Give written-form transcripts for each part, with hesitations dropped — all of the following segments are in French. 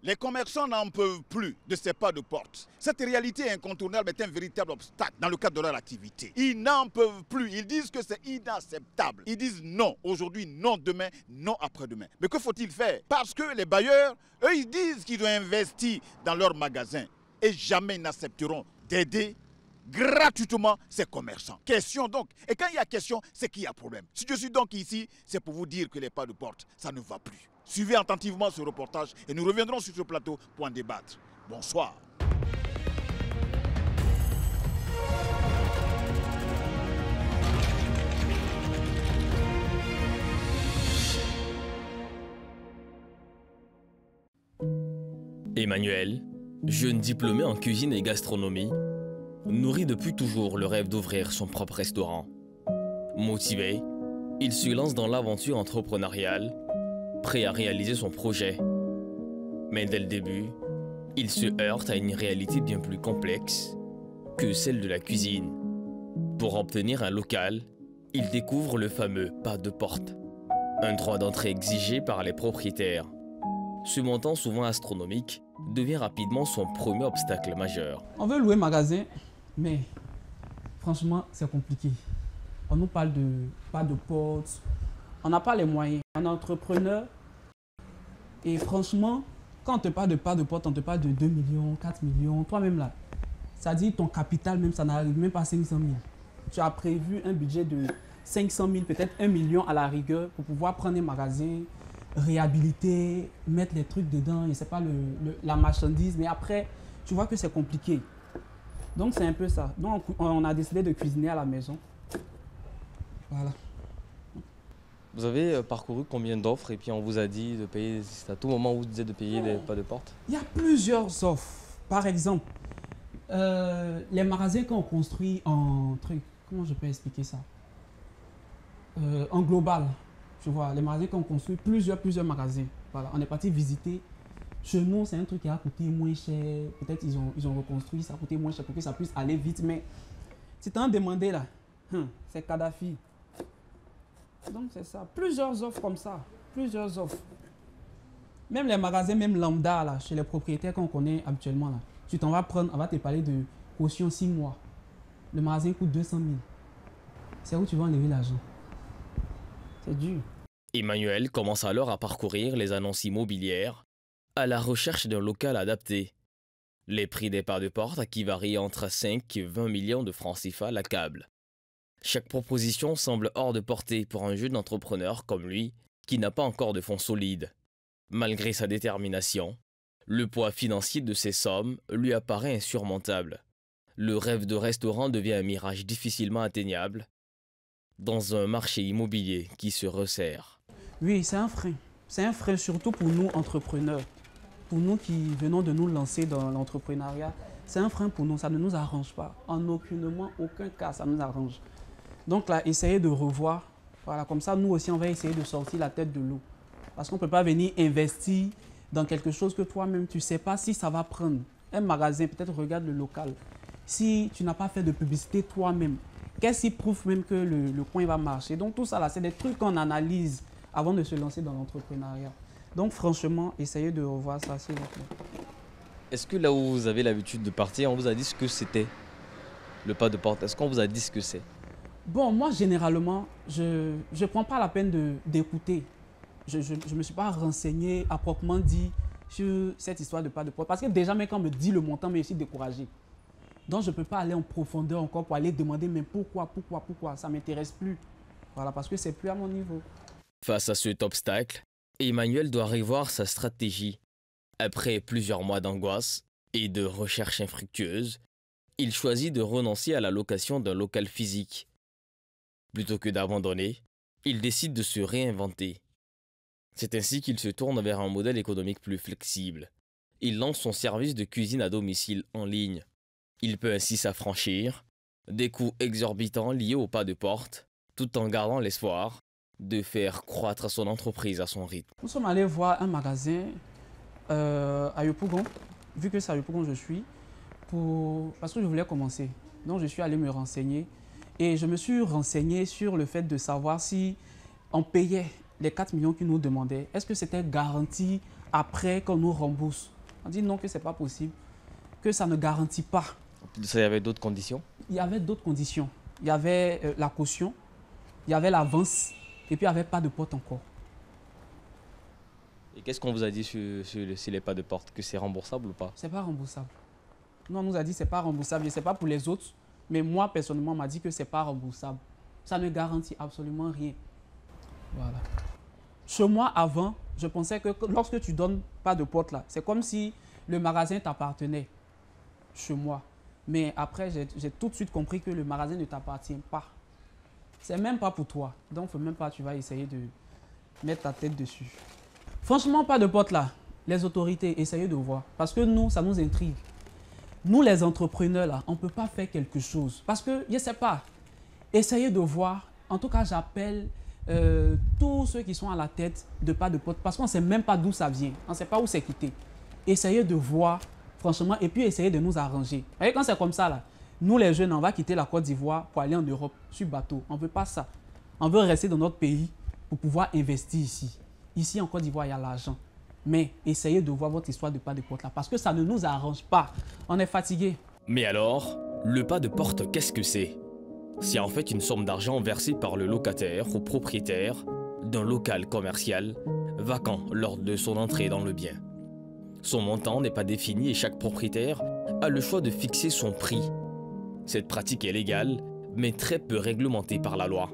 Les commerçants n'en peuvent plus de ces pas de porte. Cette réalité incontournable est un véritable obstacle dans le cadre de leur activité. Ils n'en peuvent plus. Ils disent que c'est inacceptable. Ils disent non aujourd'hui, non demain, non après-demain. Mais que faut-il faire? Parce que les bailleurs, eux, ils disent qu'ils ont investi dans leurs magasins et jamais ils n'accepteront d'aider gratuitement ces commerçants. Question donc. Et quand il y a question, c'est qu'il y a problème. Si je suis donc ici, c'est pour vous dire que les pas de porte, ça ne va plus. Suivez attentivement ce reportage et nous reviendrons sur ce plateau pour en débattre. Bonsoir. Emmanuel, jeune diplômé en cuisine et gastronomie, nourrit depuis toujours le rêve d'ouvrir son propre restaurant. Motivé, il se lance dans l'aventure entrepreneuriale, prêt à réaliser son projet. Mais dès le début, il se heurte à une réalité bien plus complexe que celle de la cuisine. Pour obtenir un local, il découvre le fameux pas de porte, un droit d'entrée exigé par les propriétaires. Ce montant souvent astronomique devient rapidement son premier obstacle majeur. On veut louer magasin, mais franchement, c'est compliqué. On nous parle de pas de porte, on n'a pas les moyens. Un entrepreneur, et franchement, quand on te parle de pas de porte, on te parle de 2 millions, 4 millions, toi-même là. Ça dit ton capital même, ça n'arrive même pas à 500 000. Tu as prévu un budget de 500 000, peut-être 1 million à la rigueur pour pouvoir prendre un magasin, réhabiliter, mettre les trucs dedans, je ne sais pas, la marchandise. Mais après, tu vois que c'est compliqué. Donc c'est un peu ça. Donc on a décidé de cuisiner à la maison. Voilà. Vous avez parcouru combien d'offres et puis on vous a dit de payer, c'est à tout moment où vous disiez de payer les pas de porte? Il y a plusieurs offres. Par exemple, les magasins qu'on construit en truc, comment je peux expliquer ça? En global, tu vois, les magasins qu'on construit, plusieurs magasins. Voilà, on est parti visiter. Chez nous, c'est un truc qui a coûté moins cher. Peut-être ils ont reconstruit, ça a coûté moins cher pour que ça puisse aller vite. Mais si tu as demandé là, c'est Kadhafi. Donc c'est ça. Plusieurs offres comme ça. Plusieurs offres. Même les magasins, même lambda, là, chez les propriétaires qu'on connaît habituellement, là, tu t'en vas prendre, on va te parler de caution 6 mois. Le magasin coûte 200 000. C'est où tu vas enlever l'argent. C'est dur. Emmanuel commence alors à parcourir les annonces immobilières à la recherche d'un local adapté. Les prix des pas de porte qui varient entre 5 et 20 millions de francs CFA l'accablent. Chaque proposition semble hors de portée pour un jeune entrepreneur comme lui qui n'a pas encore de fonds solides. Malgré sa détermination, le poids financier de ces sommes lui apparaît insurmontable. Le rêve de restaurant devient un mirage difficilement atteignable dans un marché immobilier qui se resserre. Oui, c'est un frein. C'est un frein surtout pour nous entrepreneurs. Pour nous qui venons de nous lancer dans l'entrepreneuriat, c'est un frein pour nous, ça ne nous arrange pas. En aucun cas, ça nous arrange. Donc là, essayez de revoir. Voilà, comme ça, nous aussi, on va essayer de sortir la tête de l'eau. Parce qu'on ne peut pas venir investir dans quelque chose que toi-même, tu ne sais pas si ça va prendre. Un magasin, peut-être regarde le local. Si tu n'as pas fait de publicité toi-même, qu'est-ce qui prouve même que le coin va marcher? Donc tout ça, là, c'est des trucs qu'on analyse avant de se lancer dans l'entrepreneuriat. Donc franchement, essayez de revoir ça, s'il vous plaît. Est-ce que là où vous avez l'habitude de partir, on vous a dit ce que c'était le pas de porte? Est-ce qu'on vous a dit ce que c'est? Bon, moi, généralement, je ne prends pas la peine d'écouter. Je ne me suis pas renseigné à proprement dit sur cette histoire de pas de porte. Parce que déjà, même quand on me dit le montant, je suis découragé. Donc, je ne peux pas aller en profondeur encore pour aller demander, mais pourquoi? Ça ne m'intéresse plus. Voilà, parce que ce n'est plus à mon niveau. Face à cet obstacle, Emmanuel doit revoir sa stratégie. Après plusieurs mois d'angoisse et de recherches infructueuses, il choisit de renoncer à la location d'un local physique. Plutôt que d'abandonner, il décide de se réinventer. C'est ainsi qu'il se tourne vers un modèle économique plus flexible. Il lance son service de cuisine à domicile en ligne. Il peut ainsi s'affranchir des coûts exorbitants liés au pas de porte, tout en gardant l'espoir de faire croître son entreprise à son rythme. Nous sommes allés voir un magasin à Yopougon, vu que c'est à Yopougon je suis, parce que je voulais commencer. Donc je suis allé me renseigner et je me suis renseigné sur le fait de savoir si on payait les 4 millions qu'ils nous demandaient. Est-ce que c'était garanti après qu'on nous rembourse. On dit non, que ce n'est pas possible, que ça ne garantit pas. Ça, il y avait d'autres conditions? Il y avait d'autres conditions. Il y avait la caution, il y avait l'avance, et puis il n'y avait pas de porte encore. Et qu'est-ce qu'on vous a dit sur les pas de porte? Que c'est remboursable ou pas? C'est pas remboursable. Non, on nous a dit que ce n'est pas remboursable. Je ne sais pas pour les autres, mais moi, personnellement, on m'a dit que ce n'est pas remboursable. Ça ne garantit absolument rien. Voilà. Chez moi, avant, je pensais que lorsque tu donnes pas de porte là, c'est comme si le magasin t'appartenait chez moi. Mais après, j'ai tout de suite compris que le magasin ne t'appartient pas. C'est même pas pour toi. Donc, faut même pas, tu vas essayer de mettre ta tête dessus. Franchement, pas de porte là. Les autorités, essayez de voir. Parce que nous, ça nous intrigue. Nous, les entrepreneurs là, on ne peut pas faire quelque chose. Parce que, je ne sais pas, essayez de voir. En tout cas, j'appelle tous ceux qui sont à la tête de pas de porte. Parce qu'on ne sait même pas d'où ça vient. On ne sait pas où c'est quitté. Essayez de voir, franchement, et puis essayez de nous arranger. Vous voyez, quand c'est comme ça là, nous les jeunes, on va quitter la Côte d'Ivoire pour aller en Europe sur bateau. On ne veut pas ça. On veut rester dans notre pays pour pouvoir investir ici. Ici, en Côte d'Ivoire, il y a l'argent. Mais essayez de voir votre histoire de pas de porte là, parce que ça ne nous arrange pas. On est fatigué. Mais alors, le pas de porte, qu'est-ce que c'est? C'est en fait une somme d'argent versée par le locataire au propriétaire d'un local commercial vacant lors de son entrée dans le bien. Son montant n'est pas défini et chaque propriétaire a le choix de fixer son prix. Cette pratique est légale, mais très peu réglementée par la loi.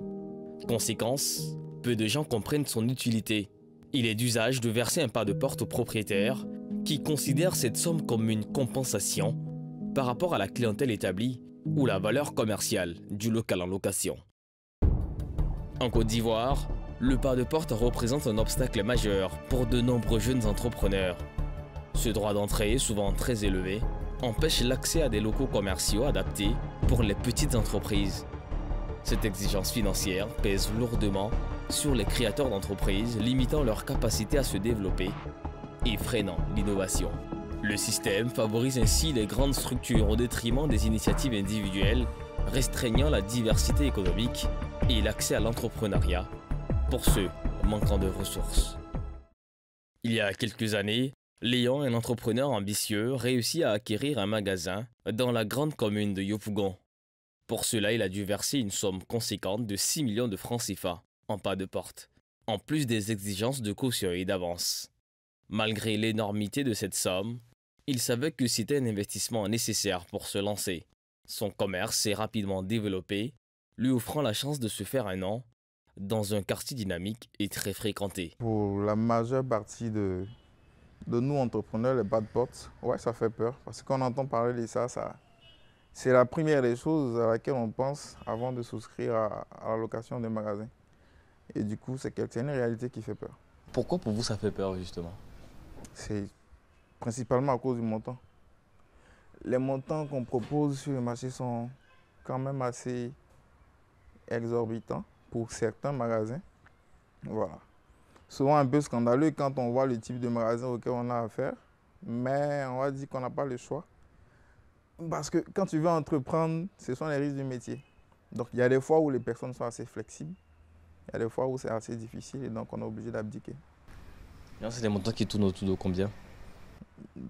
Conséquence, peu de gens comprennent son utilité. Il est d'usage de verser un pas de porte au propriétaire qui considère cette somme comme une compensation par rapport à la clientèle établie ou la valeur commerciale du local en location. En Côte d'Ivoire, le pas de porte représente un obstacle majeur pour de nombreux jeunes entrepreneurs. Ce droit d'entrée, souvent très élevé, empêche l'accès à des locaux commerciaux adaptés pour les petites entreprises. Cette exigence financière pèse lourdement sur les créateurs d'entreprises, limitant leur capacité à se développer et freinant l'innovation. Le système favorise ainsi les grandes structures au détriment des initiatives individuelles, restreignant la diversité économique et l'accès à l'entrepreneuriat pour ceux manquant de ressources. Il y a quelques années, Léon, un entrepreneur ambitieux, réussit à acquérir un magasin dans la grande commune de Yopougon. Pour cela, il a dû verser une somme conséquente de 6 millions de francs CFA en pas de porte, en plus des exigences de caution et d'avance. Malgré l'énormité de cette somme, il savait que c'était un investissement nécessaire pour se lancer. Son commerce s'est rapidement développé, lui offrant la chance de se faire un nom dans un quartier dynamique et très fréquenté. Pour la majeure partie de nous entrepreneurs, les pas de porte, ouais, ça fait peur. Parce qu'on entend parler de ça, c'est la première des choses à laquelle on pense avant de souscrire à la location des magasins. Et du coup, c'est une réalité qui fait peur. Pourquoi pour vous ça fait peur justement? C'est principalement à cause du montant. Les montants qu'on propose sur le marché sont quand même assez exorbitants pour certains magasins. Voilà. Souvent un peu scandaleux quand on voit le type de magasin auquel on a affaire, mais on va dire qu'on n'a pas le choix. Parce que quand tu veux entreprendre, ce sont les risques du métier. Donc il y a des fois où les personnes sont assez flexibles, il y a des fois où c'est assez difficile et donc on est obligé d'abdiquer. C'est des montants qui tournent autour de combien?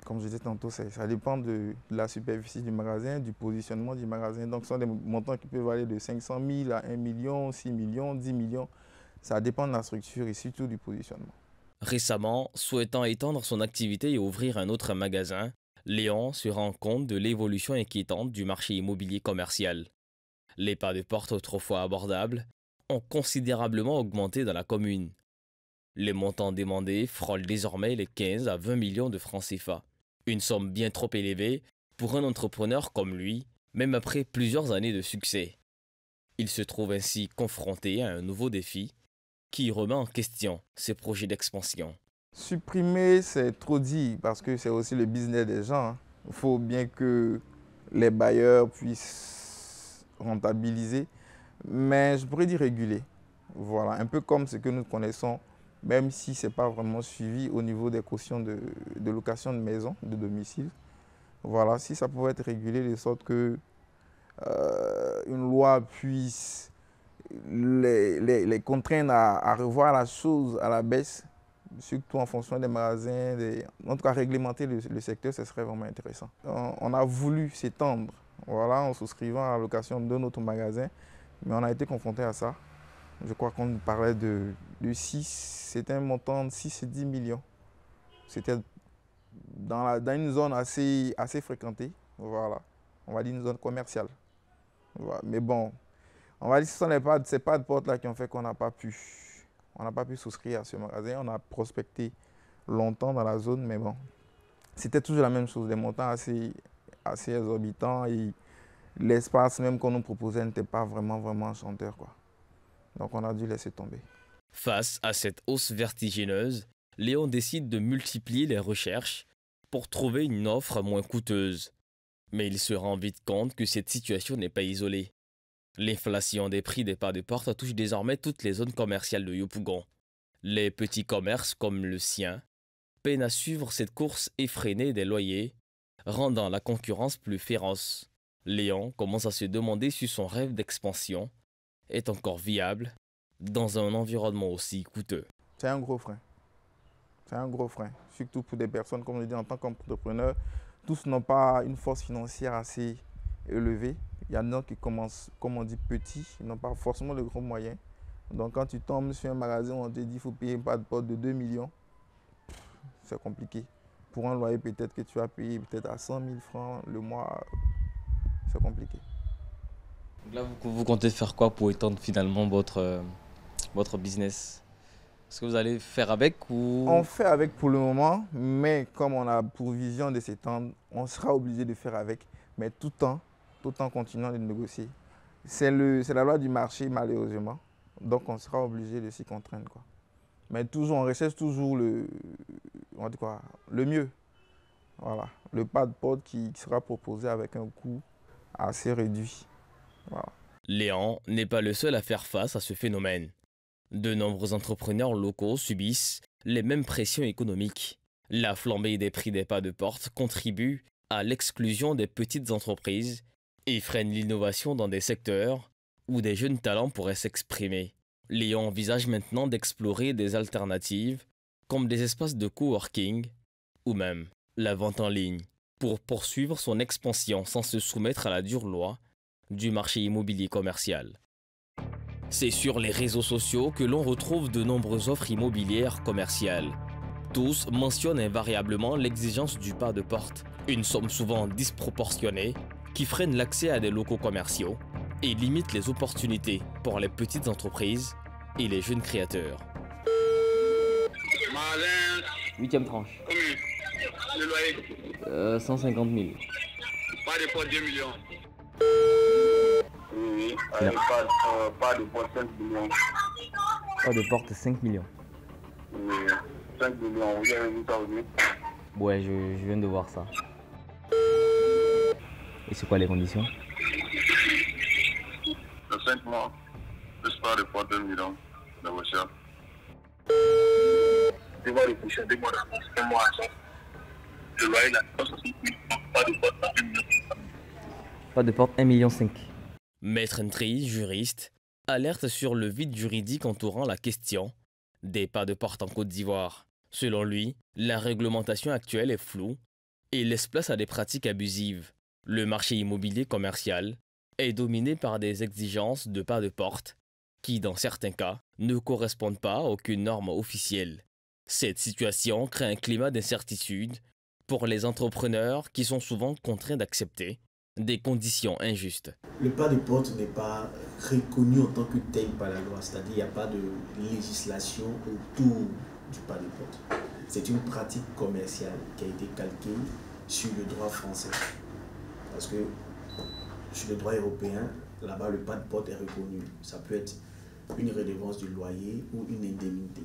Comme je disais tantôt, ça dépend de la superficie du magasin, du positionnement du magasin. Donc ce sont des montants qui peuvent aller de 500 000 à 1 million, 6 millions, 10 millions. Ça dépend de la structure et surtout du positionnement. Récemment, souhaitant étendre son activité et ouvrir un autre magasin, Léon se rend compte de l'évolution inquiétante du marché immobilier commercial. Les pas de porte autrefois abordables ont considérablement augmenté dans la commune. Les montants demandés frôlent désormais les 15 à 20 millions de francs CFA. Une somme bien trop élevée pour un entrepreneur comme lui, même après plusieurs années de succès. Il se trouve ainsi confronté à un nouveau défi qui remet en question ses projets d'expansion. Supprimer, c'est trop dit parce que c'est aussi le business des gens. Il faut bien que les bailleurs puissent rentabiliser, mais je pourrais dire réguler. Voilà, un peu comme ce que nous connaissons, même si ce n'est pas vraiment suivi au niveau des cautions de location de maison, de domicile. Voilà, si ça pouvait être régulé de sorte que une loi puisse les contraindre à revoir la chose à la baisse, surtout en fonction des magasins, en tout cas réglementer le secteur, ce serait vraiment intéressant. On a voulu s'étendre, voilà, en souscrivant à la location de notre magasin, mais on a été confronté à ça. Je crois qu'on parlait de 6, c'était un montant de 6 et 10 millions. C'était dans une zone assez fréquentée, voilà. On va dire une zone commerciale. Voilà. Mais bon, on va dire que ce sont ces pas de porte là qui ont fait qu'on n'a pas pu souscrire à ce magasin. On a prospecté longtemps dans la zone, mais bon, c'était toujours la même chose, des montants assez exorbitants et l'espace même qu'on nous proposait n'était pas vraiment enchanteur, quoi. Donc on a dû laisser tomber. Face à cette hausse vertigineuse, Léon décide de multiplier les recherches pour trouver une offre moins coûteuse. Mais il se rend vite compte que cette situation n'est pas isolée. L'inflation des prix des pas de porte touche désormais toutes les zones commerciales de Yopougon. Les petits commerces comme le sien peinent à suivre cette course effrénée des loyers, rendant la concurrence plus féroce. Léon commence à se demander si son rêve d'expansion est encore viable dans un environnement aussi coûteux. C'est un gros frein. C'est un gros frein, surtout pour des personnes, comme je dis, en tant qu'entrepreneur. Tous n'ont pas une force financière assez élevée. Il y en a qui commencent, comme on dit, petits, ils n'ont pas forcément de gros moyens. Donc quand tu tombes sur un magasin où on te dit qu'il faut payer un pas de porte de 2 millions, c'est compliqué. Pour un loyer peut-être que tu vas payer peut-être à 100 000 francs le mois, c'est compliqué. Donc là, vous comptez faire quoi pour étendre finalement votre business? Est-ce que vous allez faire avec ou... On fait avec pour le moment, mais comme on a pour vision de s'étendre, on sera obligé de faire avec, mais tout en continuant de négocier. C'est la loi du marché, malheureusement. Donc on sera obligé de s'y contraindre, quoi. Mais toujours, on recherche toujours le mieux. Voilà. Le pas de porte qui sera proposé avec un coût assez réduit. Voilà. Léon n'est pas le seul à faire face à ce phénomène. De nombreux entrepreneurs locaux subissent les mêmes pressions économiques. La flambée des prix des pas de porte contribue à l'exclusion des petites entreprises et freine l'innovation dans des secteurs où des jeunes talents pourraient s'exprimer. Léon envisage maintenant d'explorer des alternatives comme des espaces de coworking ou même la vente en ligne pour poursuivre son expansion sans se soumettre à la dure loi du marché immobilier commercial. C'est sur les réseaux sociaux que l'on retrouve de nombreuses offres immobilières commerciales. Tous mentionnent invariablement l'exigence du pas de porte, une somme souvent disproportionnée qui freine l'accès à des locaux commerciaux et limite les opportunités pour les petites entreprises et les jeunes créateurs. 8e tranche. Combien? Le loyer? 150 000. Pas de porte 2 millions. Oui, pas de porte 5 millions. Pas de porte 5 millions. Oui, 5 millions, vous avez vu ça aussi? Ouais, je viens de voir ça. Et c'est quoi les conditions? Le 5 mois, plus pas de porte 2 millions de recherche. Tu vas réfléchir 2 mois d'avance, 1 mois à ça. Le loyer, là, 60 000, pas de porte 1 million. Pas de porte 1,5 million. Maître Ntri, juriste, alerte sur le vide juridique entourant la question des pas de porte en Côte d'Ivoire. Selon lui, la réglementation actuelle est floue et laisse place à des pratiques abusives. Le marché immobilier commercial est dominé par des exigences de pas de porte qui, dans certains cas, ne correspondent pas à aucune norme officielle. Cette situation crée un climat d'incertitude pour les entrepreneurs qui sont souvent contraints d'accepter des conditions injustes. Le pas de porte n'est pas reconnu en tant que tel par la loi, c'est-à-dire qu'il n'y a pas de législation autour du pas de porte. C'est une pratique commerciale qui a été calquée sur le droit français. Parce que sur le droit européen, là-bas, le pas de porte est reconnu. Ça peut être une redevance du loyer ou une indemnité.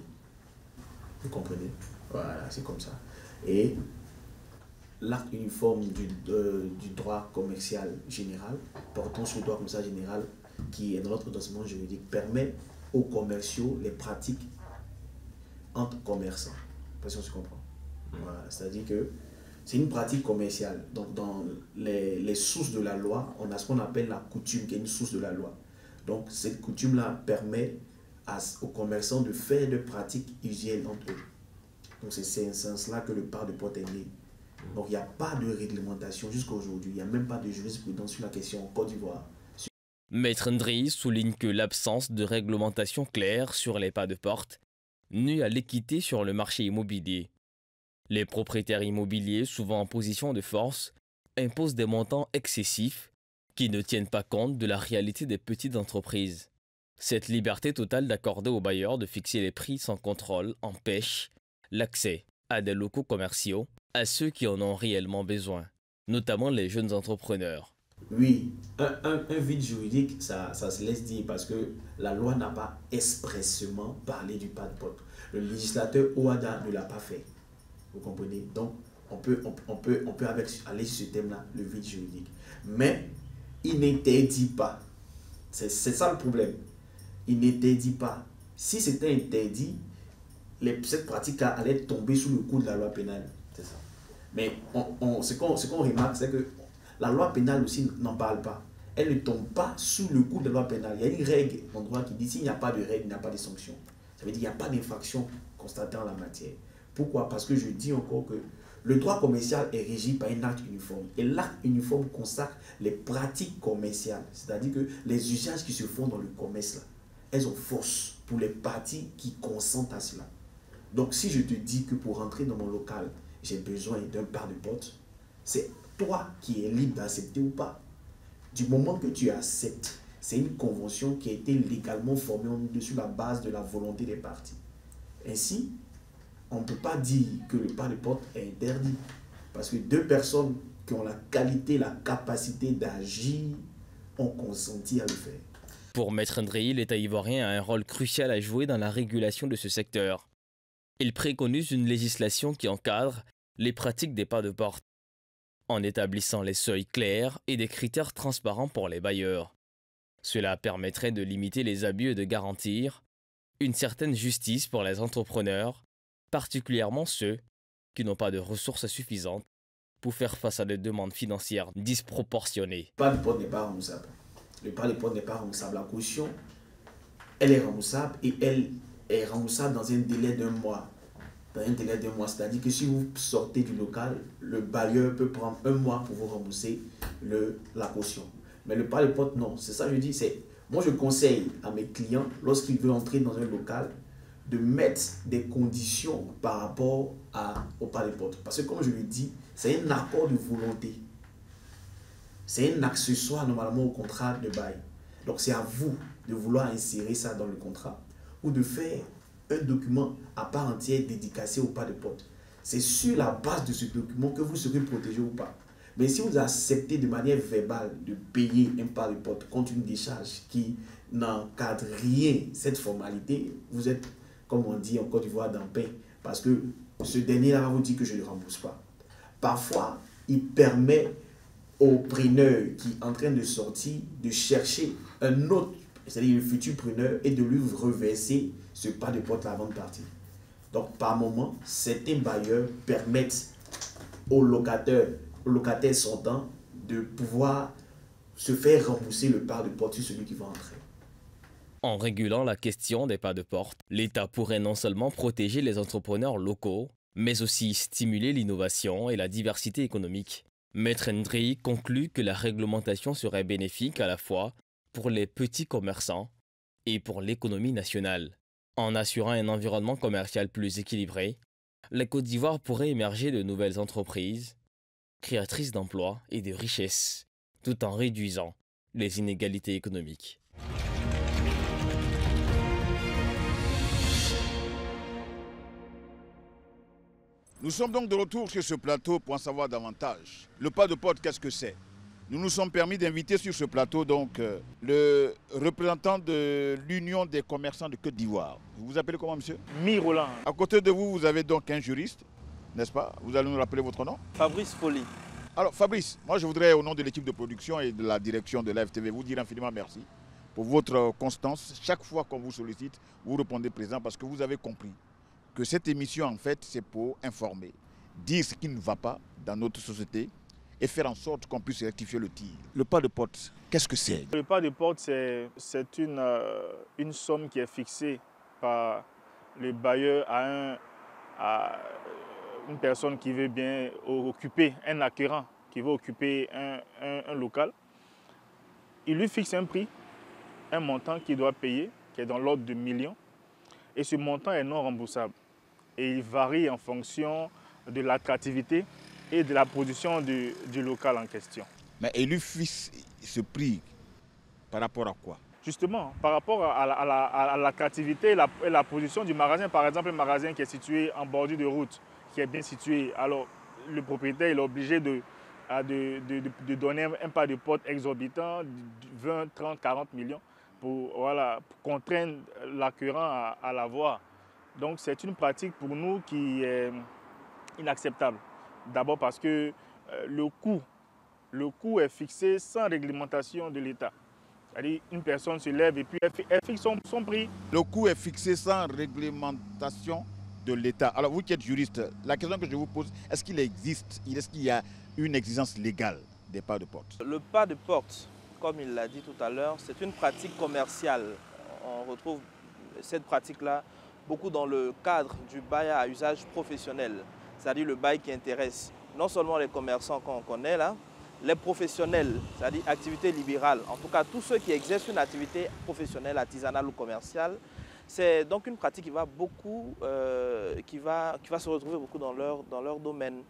Vous comprenez? Voilà, c'est comme ça. Et l'acte uniforme du droit commercial général, portant sur le droit commercial général, qui est dans notre document juridique, permet aux commerciaux les pratiques entre commerçants. Je ne sais pas si on se comprend. Voilà, c'est-à-dire que c'est une pratique commerciale. Donc, dans les sources de la loi, on a ce qu'on appelle la coutume, qui est une source de la loi. Donc, cette coutume-là permet aux commerçants de faire des pratiques usuelles entre eux. Donc c'est un sens-là que le pas de porte est né. Donc il n'y a pas de réglementation jusqu'à aujourd'hui. Il n'y a même pas de jurisprudence sur la question en Côte d'Ivoire. Maître Ndri souligne que l'absence de réglementation claire sur les pas de porte nuit à l'équité sur le marché immobilier. Les propriétaires immobiliers, souvent en position de force, imposent des montants excessifs qui ne tiennent pas compte de la réalité des petites entreprises. Cette liberté totale d'accorder aux bailleurs de fixer les prix sans contrôle empêche l'accès à des locaux commerciaux à ceux qui en ont réellement besoin, notamment les jeunes entrepreneurs. Oui, un vide juridique, ça se laisse dire parce que la loi n'a pas expressément parlé du pas de porte. Le législateur OHADA ne l'a pas fait. Vous comprenez? Donc, on peut aller sur ce thème-là, le vide juridique. Mais, il n'interdit pas. C'est ça le problème. Il n'interdit pas. Si c'était interdit, cette pratique allait tomber sous le coup de la loi pénale. C'est ça. Mais ce qu'on remarque, c'est que la loi pénale aussi n'en parle pas. Elle ne tombe pas sous le coup de la loi pénale. Il y a une règle en droit qui dit s'il n'y a pas de règle, il n'y a pas de sanction. Ça veut dire qu'il n'y a pas d'infraction constatée en la matière. Pourquoi? Parce que je dis encore que le droit commercial est régi par un acte uniforme. Et l'acte uniforme consacre les pratiques commerciales. C'est-à-dire que les usages qui se font dans le commerce, là, elles ont force pour les parties qui consentent à cela. Donc si je te dis que pour rentrer dans mon local, j'ai besoin d'un pas de porte, c'est toi qui es libre d'accepter ou pas. Du moment que tu acceptes, c'est une convention qui a été légalement formée sur la base de la volonté des parties. Ainsi, on ne peut pas dire que le pas de porte est interdit. Parce que deux personnes qui ont la qualité, la capacité d'agir ont consenti à le faire. Pour Maître Ndri, l'État ivoirien a un rôle crucial à jouer dans la régulation de ce secteur. Il préconise une législation qui encadre les pratiques des pas de porte, en établissant les seuils clairs et des critères transparents pour les bailleurs. Cela permettrait de limiter les abus et de garantir une certaine justice pour les entrepreneurs, particulièrement ceux qui n'ont pas de ressources suffisantes pour faire face à des demandes financières disproportionnées. Le pas de porte n'est pas remboursable. Le pas de porte n'est pas remboursable. La caution, elle est remboursable et elle est remboursable dans un délai d'un mois. C'est-à-dire que si vous sortez du local, le bailleur peut prendre un mois pour vous rembourser la caution. Mais le pas de porte, non. C'est ça que je dis. Moi, je conseille à mes clients, lorsqu'ils veulent entrer dans un local, de mettre des conditions par rapport au pas de porte. Parce que comme je le dis, c'est un accord de volonté. C'est un accessoire normalement au contrat de bail. Donc c'est à vous de vouloir insérer ça dans le contrat ou de faire un document à part entière dédicacé au pas de porte. C'est sur la base de ce document que vous serez protégé ou pas. Mais si vous acceptez de manière verbale de payer un pas de porte contre une décharge qui n'encadre rien cette formalité, vous êtes, comme on dit en Côte d'Ivoire, dans pain. Parce que ce dernier-là va vous dire que je ne le rembourse pas. Parfois, il permet au preneur qui est en train de sortir de chercher un autre, c'est-à-dire le futur preneur, et de lui reverser ce pas de porte avant de partir. Donc, par moment, certains bailleurs permettent aux locataires sortants de pouvoir se faire rembourser le pas de porte sur celui qui va entrer. En régulant la question des pas de porte, l'État pourrait non seulement protéger les entrepreneurs locaux, mais aussi stimuler l'innovation et la diversité économique. Maître Ndri conclut que la réglementation serait bénéfique à la fois pour les petits commerçants et pour l'économie nationale. En assurant un environnement commercial plus équilibré, la Côte d'Ivoire pourrait émerger de nouvelles entreprises, créatrices d'emplois et de richesses, tout en réduisant les inégalités économiques. Nous sommes donc de retour sur ce plateau pour en savoir davantage. Le pas de porte, qu'est-ce que c'est? Nous nous sommes permis d'inviter sur ce plateau donc le représentant de l'Union des commerçants de Côte d'Ivoire. Vous vous appelez comment, monsieur? Roland. À côté de vous, vous avez donc un juriste, n'est-ce pas? Vous allez nous rappeler votre nom? Fabrice Folly. Alors Fabrice, moi je voudrais au nom de l'équipe de production et de la direction de l'AFTV vous dire infiniment merci pour votre constance. Chaque fois qu'on vous sollicite, vous répondez présent parce que vous avez compris que cette émission en fait c'est pour informer, dire ce qui ne va pas dans notre société et faire en sorte qu'on puisse rectifier le tir. Le pas de porte, qu'est-ce que c'est? Le pas de porte, c'est une somme qui est fixée par le bailleur à à une personne qui veut bien occuper, un acquérant qui veut occuper un local, il lui fixe un prix, un montant qu'il doit payer, qui est dans l'ordre de millions, et ce montant est non remboursable. Et il varie en fonction de l'attractivité et de la position du local en question. Mais il lui fixe ce prix par rapport à quoi? Justement, par rapport à l'attractivité et la position du magasin, par exemple, un magasin qui est situé en bordure de route, qui est bien situé, alors le propriétaire il est obligé de donner un pas de porte exorbitant de 20, 30, 40 millions pour contraindre l'acquérant à l'avoir. Donc c'est une pratique pour nous qui est inacceptable. D'abord parce que le coût est fixé sans réglementation de l'État. C'est-à-dire une personne se lève et puis elle fixe son prix. Le coût est fixé sans réglementation de l'État. Alors vous qui êtes juriste, la question que je vous pose, est-ce qu'il y a une exigence légale des pas de porte? Le pas de porte, comme il l'a dit tout à l'heure, c'est une pratique commerciale. On retrouve cette pratique-là beaucoup dans le cadre du bail à usage professionnel, c'est-à-dire le bail qui intéresse non seulement les commerçants qu'on connaît là, les professionnels, c'est-à-dire activité libérale, en tout cas tous ceux qui exercent une activité professionnelle, artisanale ou commerciale. C'est donc une pratique qui va beaucoup, qui va se retrouver beaucoup dans leur domaine.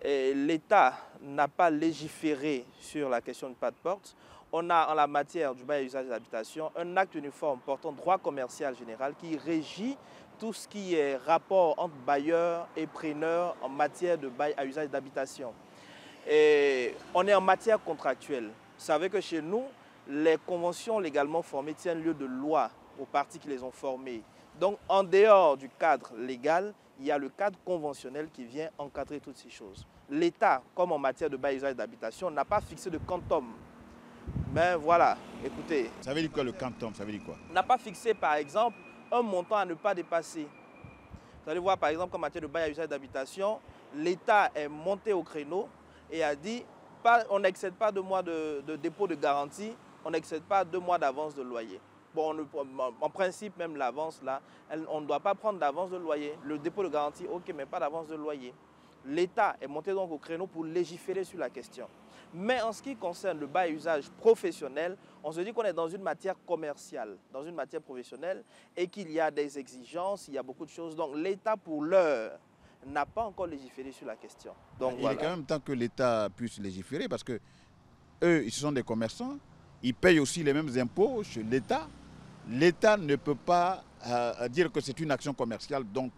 L'État n'a pas légiféré sur la question du pas de porte. On a en la matière du bail à usage d'habitation un acte uniforme portant droit commercial général qui régit tout ce qui est rapport entre bailleurs et preneurs en matière de bail à usage d'habitation. Et on est en matière contractuelle. Vous savez que chez nous, les conventions légalement formées tiennent lieu de loi aux parties qui les ont formées. Donc, en dehors du cadre légal, il y a le cadre conventionnel qui vient encadrer toutes ces choses. L'État, comme en matière de bail à usage d'habitation, n'a pas fixé de quantum. Mais voilà, écoutez. Ça veut dire quoi le quantum? Ça veut dire quoi? N'a pas fixé, par exemple, un montant à ne pas dépasser. Vous allez voir, par exemple, qu'en matière de bail à usage d'habitation, l'État est monté au créneau et a dit on n'excède pas 2 mois de dépôt de garantie, on n'excède pas 2 mois d'avance de loyer. Bon, en principe, même l'avance, là, on ne doit pas prendre d'avance de loyer. Le dépôt de garantie, ok, mais pas d'avance de loyer. L'État est monté donc au créneau pour légiférer sur la question. Mais en ce qui concerne le bail à usage professionnel, on se dit qu'on est dans une matière commerciale, dans une matière professionnelle, et qu'il y a des exigences, il y a beaucoup de choses. Donc l'État, pour l'heure, n'a pas encore légiféré sur la question. Donc, il est quand même temps que l'État puisse légiférer parce que eux, ils sont des commerçants, ils payent aussi les mêmes impôts chez l'État. L'État ne peut pas dire que c'est une action commerciale, donc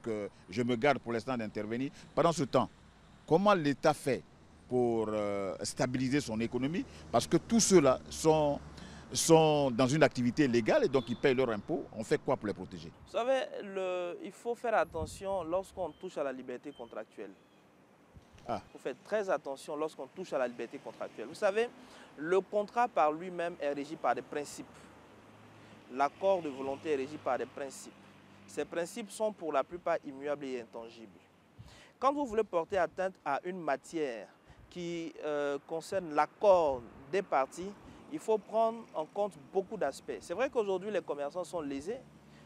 je me garde pour l'instant d'intervenir. Pendant ce temps, comment l'État fait pour stabiliser son économie? Parce que tous ceux-là sont dans une activité légale et donc ils payent leurs impôts. On fait quoi pour les protéger? Vous savez, il faut faire attention lorsqu'on touche à la liberté contractuelle. Il faut faire très attention lorsqu'on touche à la liberté contractuelle. Vous savez, le contrat par lui-même est régi par des principes. L'accord de volonté est régi par des principes. Ces principes sont pour la plupart immuables et intangibles. Quand vous voulez porter atteinte à une matière qui concerne l'accord des parties, il faut prendre en compte beaucoup d'aspects. C'est vrai qu'aujourd'hui, les commerçants sont lésés,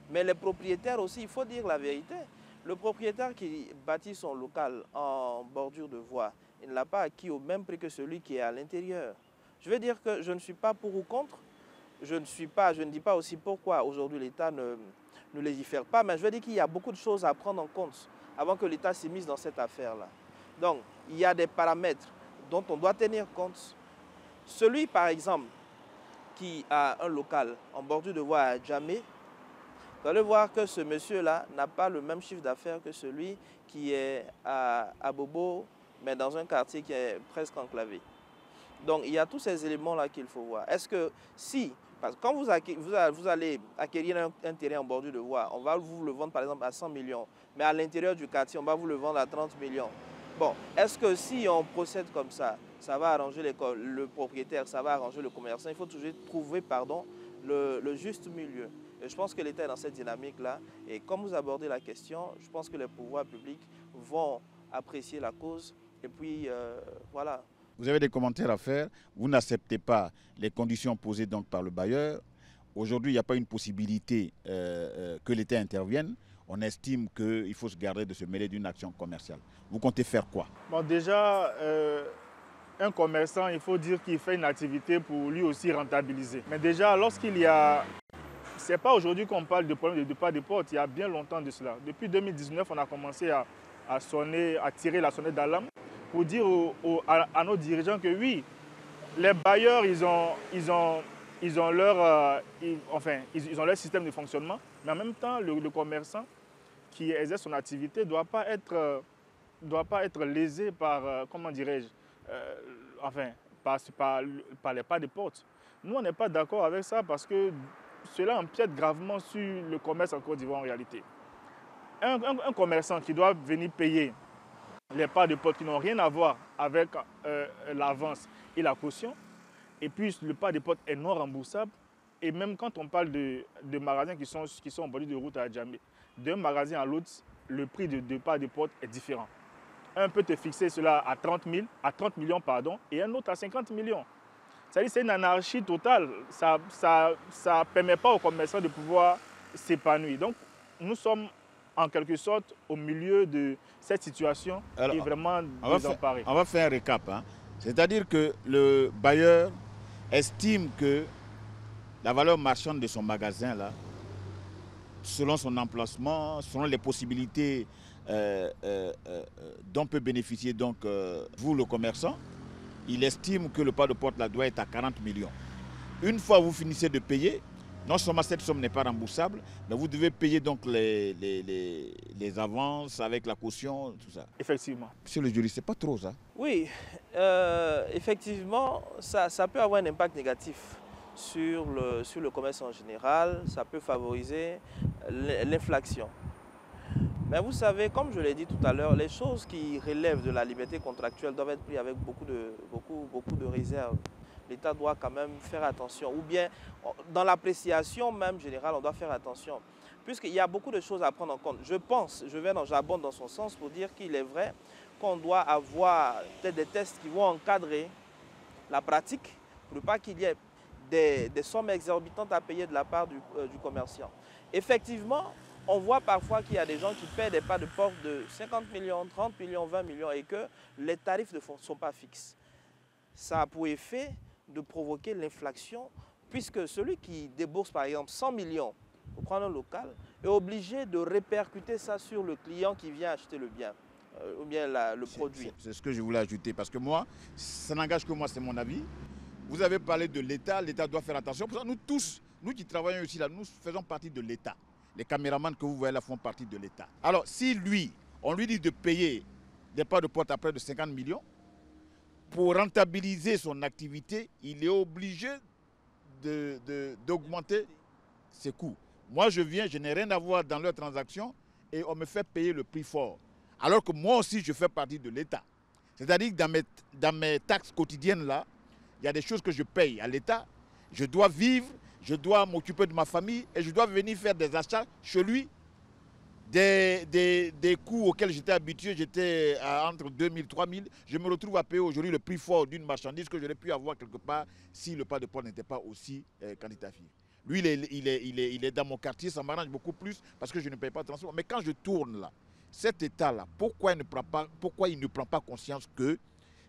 mais les propriétaires aussi, il faut dire la vérité. Le propriétaire qui bâtit son local en bordure de voie, il ne l'a pas acquis au même prix que celui qui est à l'intérieur. Je veux dire que je ne suis pas pour ou contre. Je ne dis pas aussi pourquoi aujourd'hui l'État ne légifère pas, mais je veux dire qu'il y a beaucoup de choses à prendre en compte avant que l'État s'immisce dans cette affaire-là. Donc, il y a des paramètres dont on doit tenir compte. Celui, par exemple, qui a un local en bordure de voie à Djamé, vous allez voir que ce monsieur-là n'a pas le même chiffre d'affaires que celui qui est à Bobo, mais dans un quartier qui est presque enclavé. Donc, il y a tous ces éléments-là qu'il faut voir. Est-ce que si, parce que quand vous allez acquérir un terrain en bordure de voie, on va vous le vendre par exemple à 100 millions, mais à l'intérieur du quartier, on va vous le vendre à 30 millions. Bon, est-ce que si on procède comme ça va arranger le propriétaire, ça va arranger le commerçant? Il faut toujours trouver le juste milieu. Et je pense que l'État est dans cette dynamique-là. Et comme vous abordez la question, je pense que les pouvoirs publics vont apprécier la cause. Et puis, voilà. Vous avez des commentaires à faire. Vous n'acceptez pas les conditions posées donc par le bailleur. Aujourd'hui, il n'y a pas une possibilité que l'État intervienne. on estime qu'il faut se garder de se mêler d'une action commerciale. Vous comptez faire quoi? Bon, déjà, un commerçant, il faut dire qu'il fait une activité pour lui aussi rentabiliser. Mais déjà, lorsqu'il y a... Ce n'est pas aujourd'hui qu'on parle de problème de pas de porte, il y a bien longtemps de cela. Depuis 2019, on a commencé à tirer la sonnette d'alarme pour dire à nos dirigeants que oui, les bailleurs, ils ont leur système de fonctionnement, mais en même temps, le commerçant qui exerce son activité ne doit pas être lésé par, comment dirais-je, par les pas de porte. Nous, on n'est pas d'accord avec ça parce que cela empiète gravement sur le commerce en Côte d'Ivoire en réalité. Un commerçant qui doit venir payer les pas de porte qui n'ont rien à voir avec l'avance et la caution, et puis le pas de porte est non remboursable, et même quand on parle de magasins qui sont en bordure de route à Adjamé, d'un magasin à l'autre, le prix de pas de porte est différent. Un peut te fixer cela à 30 millions, et un autre à 50 millions. C'est-à-dire que c'est une anarchie totale. Ça ne permet pas aux commerçants de pouvoir s'épanouir. Donc, nous sommes en quelque sorte au milieu de cette situation qui est vraiment désemparée. On va faire un récap. Hein. C'est-à-dire que le bailleur estime que la valeur marchande de son magasin, là, selon son emplacement, selon les possibilités dont peut bénéficier donc, vous, le commerçant, il estime que le pas de porte là, doit être à 40 millions. Une fois que vous finissez de payer, non seulement cette somme n'est pas remboursable, mais vous devez payer donc les avances avec la caution, tout ça. Effectivement. Monsieur le juriste, c'est pas trop ça? Oui, effectivement, ça peut avoir un impact négatif sur le commerce en général. Ça peut favoriser l'inflation. Mais vous savez, comme je l'ai dit tout à l'heure, les choses qui relèvent de la liberté contractuelle doivent être prises avec beaucoup de réserve. L'État doit quand même faire attention. Ou bien, dans l'appréciation même générale, on doit faire attention. Puisqu'il y a beaucoup de choses à prendre en compte. J'abonde dans son sens pour dire qu'il est vrai qu'on doit avoir peut-être des tests qui vont encadrer la pratique pour ne pas qu'il y ait des sommes exorbitantes à payer de la part du commerçant. Effectivement, on voit parfois qu'il y a des gens qui paient des pas de porte de 50 millions, 30 millions, 20 millions et que les tarifs ne sont pas fixes. Ça a pour effet de provoquer l'inflation puisque celui qui débourse par exemple 100 millions pour prendre un local est obligé de répercuter ça sur le client qui vient acheter le bien ou bien le produit. C'est ce que je voulais ajouter parce que moi, ça n'engage que moi, c'est mon avis. Vous avez parlé de l'État, l'État doit faire attention. Pour ça, nous tous, nous qui travaillons ici, là, nous faisons partie de l'État. Les caméramans que vous voyez là font partie de l'État. Alors, si lui, on lui dit de payer des pas de porte à près de 50 millions, pour rentabiliser son activité, il est obligé d'augmenter ses coûts. Moi, je viens, je n'ai rien à voir dans leurs transactions et on me fait payer le prix fort. Alors que moi aussi, je fais partie de l'État. C'est-à-dire que dans mes taxes quotidiennes, là, il y a des choses que je paye à l'État. Je dois vivre, je dois m'occuper de ma famille et je dois venir faire des achats chez lui. Des coûts auxquels j'étais habitué, j'étais entre 2 000 et 3 000. Je me retrouve à payer aujourd'hui le prix fort d'une marchandise que j'aurais pu avoir quelque part si le pas de porte n'était pas aussi quantitatif. Lui, il est dans mon quartier, ça m'arrange beaucoup plus parce que je ne paye pas de transport. Mais quand je tourne là, cet État-là, pourquoi il ne prend pas conscience que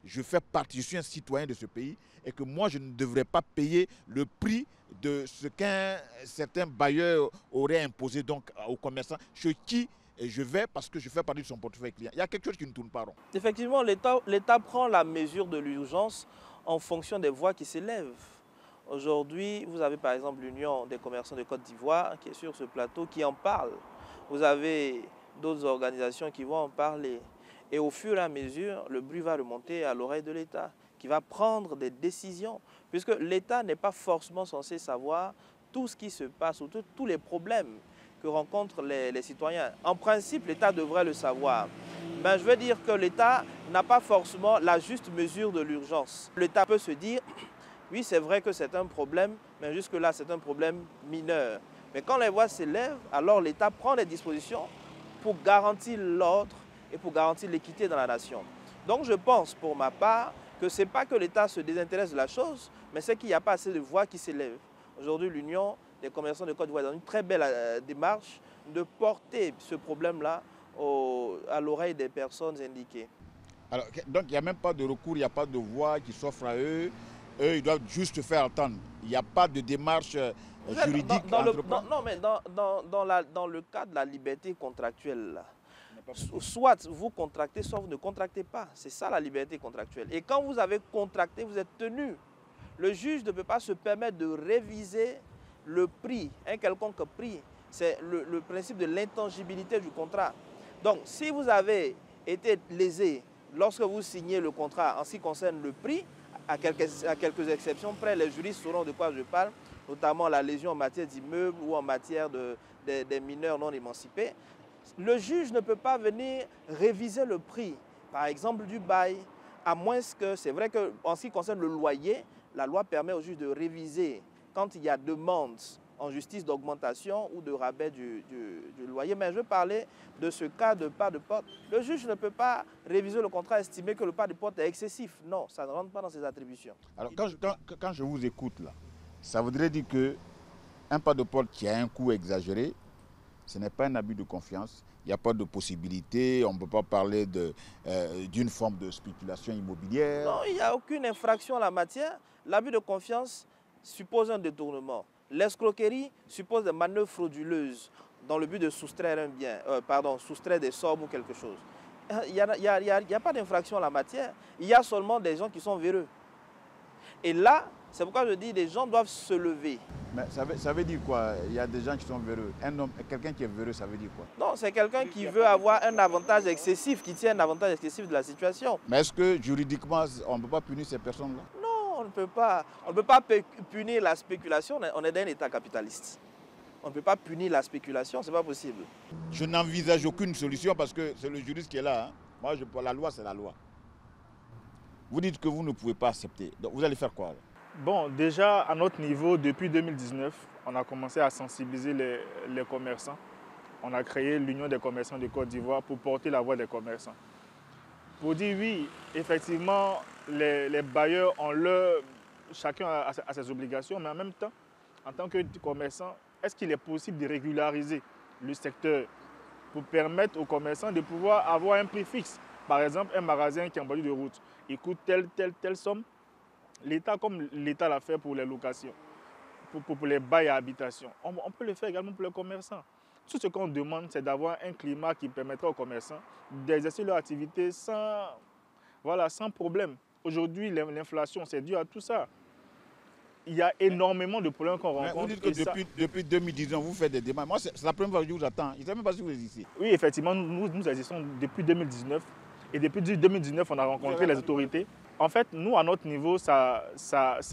je fais partie, je suis un citoyen de ce pays et que moi, je ne devrais pas payer le prix de ce qu'un certain bailleur aurait imposé donc aux commerçants, chez qui je vais parce que je fais partie de son portefeuille client. Il y a quelque chose qui ne tourne pas rond. Effectivement, l'État prend la mesure de l'urgence en fonction des voix qui s'élèvent. Aujourd'hui, vous avez par exemple l'Union des commerçants de Côte d'Ivoire qui est sur ce plateau, qui en parle. Vous avez d'autres organisations qui vont en parler. Et au fur et à mesure, le bruit va remonter à l'oreille de l'État, qui va prendre des décisions, puisque l'État n'est pas forcément censé savoir tout ce qui se passe ou tous les problèmes que rencontrent les citoyens. En principe, l'État devrait le savoir. Mais je veux dire que l'État n'a pas forcément la juste mesure de l'urgence. L'État peut se dire, oui, c'est vrai que c'est un problème, mais jusque-là, c'est un problème mineur. Mais quand les voix s'élèvent, alors l'État prend des dispositions pour garantir l'ordre et pour garantir l'équité dans la nation. Donc je pense, pour ma part, que ce n'est pas que l'État se désintéresse de la chose, mais c'est qu'il n'y a pas assez de voix qui s'élèvent. Aujourd'hui, l'Union des commerçants de Côte d'Ivoire est dans une très belle démarche de porter ce problème-là à l'oreille des personnes indiquées. Alors, donc, il n'y a même pas de recours, il n'y a pas de voie qui s'offre à eux. Eux, ils doivent juste faire attendre. Il n'y a pas de démarche juridique à entreprendre. Non, mais dans le cas de la liberté contractuelle, là, soit vous contractez, soit vous ne contractez pas. C'est ça la liberté contractuelle. Et quand vous avez contracté, vous êtes tenu. Le juge ne peut pas se permettre de réviser le prix, un quelconque prix. C'est le principe de l'intangibilité du contrat. Donc, si vous avez été lésé lorsque vous signez le contrat en ce qui concerne le prix, à quelques exceptions près, les juristes sauront de quoi je parle, notamment la lésion en matière d'immeubles ou en matière des mineurs non émancipés. Le juge ne peut pas venir réviser le prix, par exemple du bail, à moins que, c'est vrai qu'en ce qui concerne le loyer, la loi permet au juge de réviser quand il y a demande en justice d'augmentation ou de rabais du loyer. Mais je veux parler de ce cas de pas de porte. Le juge ne peut pas réviser le contrat, estimer que le pas de porte est excessif. Non, ça ne rentre pas dans ses attributions. Alors, quand je vous écoute là, ça voudrait dire qu'un pas de porte qui a un coût exagéré, ce n'est pas un abus de confiance. Il n'y a pas de possibilité, on ne peut pas parler d'une forme de spéculation immobilière. Non, il n'y a aucune infraction en la matière. L'abus de confiance suppose un détournement. L'escroquerie suppose des manœuvres frauduleuses dans le but de soustraire un bien, soustraire des sommes ou quelque chose. Il n'y a pas d'infraction en la matière. Il y a seulement des gens qui sont véreux. Et là, c'est pourquoi je dis que les gens doivent se lever. Mais ça veut dire quoi? Il y a des gens qui sont véreux. Un homme, quelqu'un qui est véreux, ça veut dire quoi? Non, c'est quelqu'un qui veut avoir un avantage excessif, qui tient un avantage excessif de la situation. Mais est-ce que juridiquement, on ne peut pas punir ces personnes-là? Non, on ne peut pas. On ne peut pas punir la spéculation. On est dans un État capitaliste. On ne peut pas punir la spéculation, ce n'est pas possible. Je n'envisage aucune solution parce que c'est le juriste qui est là. Hein. Moi, la loi, c'est la loi. Vous dites que vous ne pouvez pas accepter. Donc, vous allez faire quoi? Bon, déjà, à notre niveau, depuis 2019, on a commencé à sensibiliser les commerçants. On a créé l'Union des commerçants de Côte d'Ivoire pour porter la voix des commerçants. Pour dire oui, effectivement, les bailleurs ont chacun a ses obligations, mais en même temps, en tant que commerçant, est-ce qu'il est possible de régulariser le secteur pour permettre aux commerçants de pouvoir avoir un prix fixe? Par exemple, un magasin qui est en bordure de route, il coûte telle somme. L'État, comme l'État l'a fait pour les locations, pour les bails à habitation, on peut le faire également pour les commerçants. Tout ce qu'on demande, c'est d'avoir un climat qui permettra aux commerçants d'exercer leur activité sans problème. Aujourd'hui, l'inflation, c'est dû à tout ça. Il y a énormément de problèmes qu'on rencontre. Vous dites que depuis 2019, vous faites des démarches. Moi, c'est la première fois que je vous attends. Je ne sais même pas si vous existez. Oui, effectivement, nous existons depuis 2019. Et depuis 2019, on a rencontré les autorités. En fait, nous, à notre niveau, ça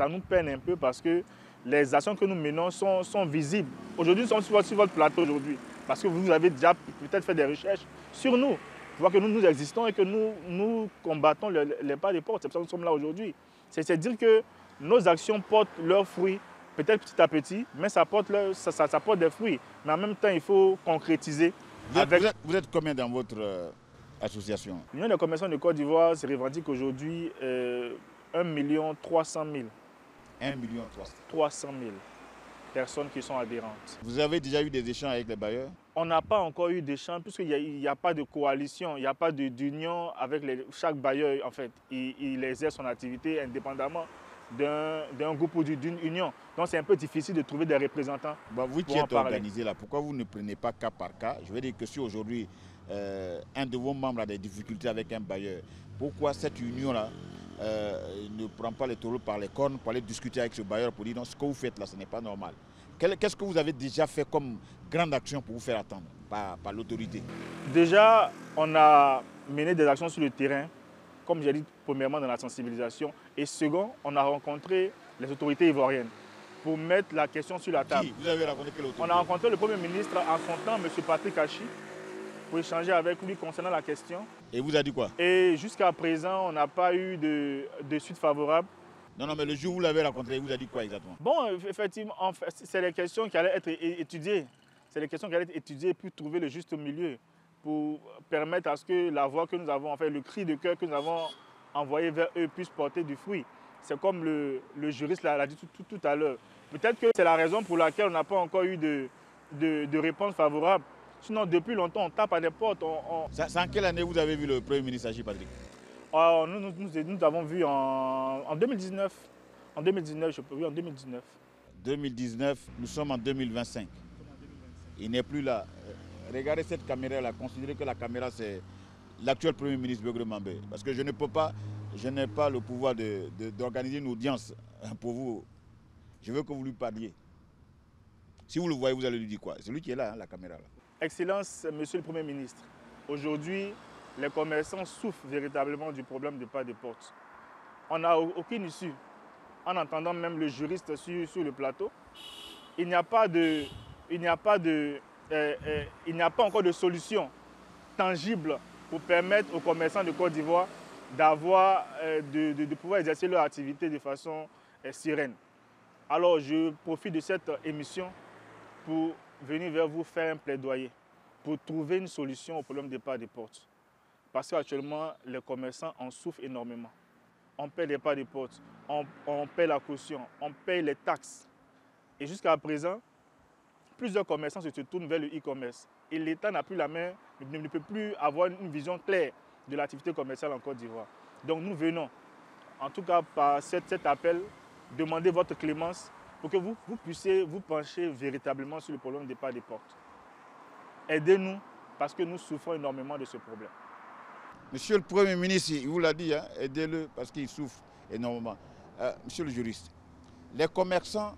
nous peine un peu parce que les actions que nous menons sont visibles. Aujourd'hui, nous sommes sur votre plateau aujourd'hui parce que vous avez déjà peut-être fait des recherches sur nous. Vous voyez que nous existons et que nous combattons les pas des portes. C'est pour ça que nous sommes là aujourd'hui. C'est dire que nos actions portent leurs fruits, peut-être petit à petit, mais ça porte des fruits. Mais en même temps, il faut concrétiser. Vous êtes combien dans votre association? L'Union des commerçants de Côte d'Ivoire se revendique aujourd'hui 1 300 000. 1 300 000 personnes qui sont adhérentes. Vous avez déjà eu des échanges avec les bailleurs? On n'a pas encore eu d'échanges puisqu'il n'y a pas de coalition, il n'y a pas d'union avec chaque bailleur. En fait, il exerce son activité indépendamment d'un groupe ou d'une union. Donc c'est un peu difficile de trouver des représentants. Vous qui êtes organisé là, pourquoi vous ne prenez pas cas par cas? Je veux dire que si aujourd'hui un de vos membres a des difficultés avec un bailleur, pourquoi cette union-là ne prend pas les taureaux par les cornes pour aller discuter avec ce bailleur pour dire non, ce que vous faites là, ce n'est pas normal? Qu'est-ce que vous avez déjà fait comme grande action pour vous faire attendre par l'autorité? Déjà, on a mené des actions sur le terrain, comme j'ai dit, premièrement dans la sensibilisation, et second, on a rencontré les autorités ivoiriennes pour mettre la question sur la table. Qui? Vous avez rencontré quelle autorité? On a rencontré le Premier ministre en son temps, M. Patrick Hachi, pour échanger avec lui concernant la question. Et vous a dit quoi? Et jusqu'à présent, on n'a pas eu de suite favorable. Non, mais le jour où vous l'avez rencontré, il vous a dit quoi exactement? Bon, effectivement, c'est les questions qui allaient être étudiées. C'est les questions qui allaient être étudiées pour trouver le juste milieu, pour permettre à ce que la voix que nous avons, en fait, le cri de cœur que nous avons envoyé vers eux puisse porter du fruit. C'est comme le juriste l'a dit tout à l'heure. Peut-être que c'est la raison pour laquelle on n'a pas encore eu de réponse favorable. Sinon, depuis longtemps, on tape à des portes. C'est en quelle année vous avez vu le Premier ministre agir, Patrick? Nous avons vu en 2019. En 2019, je peux oui, en 2019. 2019, nous sommes en 2025. Il n'est plus là. Regardez cette caméra-là, considérez que la caméra, c'est l'actuel Premier ministre Beugre Mambé. Parce que je n'ai pas le pouvoir d'organiser une audience pour vous. Je veux que vous lui parliez. Si vous le voyez, vous allez lui dire quoi? C'est lui qui est là, hein, la caméra. Là. Excellence, Monsieur le Premier ministre, aujourd'hui, les commerçants souffrent véritablement du problème de pas de porte. On n'a aucune issue. En entendant même le juriste sur le plateau, il n'y a pas encore de solution tangible pour permettre aux commerçants de Côte d'Ivoire de pouvoir exercer leur activité de façon sereine. Alors je profite de cette émission pour venir vers vous faire un plaidoyer pour trouver une solution au problème de pas de porte. Parce qu'actuellement, les commerçants en souffrent énormément. On paie les pas de porte, on paie la caution, on paie les taxes. Et jusqu'à présent, plusieurs commerçants se tournent vers le e-commerce. Et l'État n'a plus la main, ne peut plus avoir une vision claire de l'activité commerciale en Côte d'Ivoire. Donc nous venons, en tout cas par cet appel, demander votre clémence pour que vous puissiez vous pencher véritablement sur le problème des pas de porte. Aidez-nous parce que nous souffrons énormément de ce problème. Monsieur le Premier ministre, il vous l'a dit, hein, aidez-le parce qu'il souffre énormément. Monsieur le juriste, les commerçants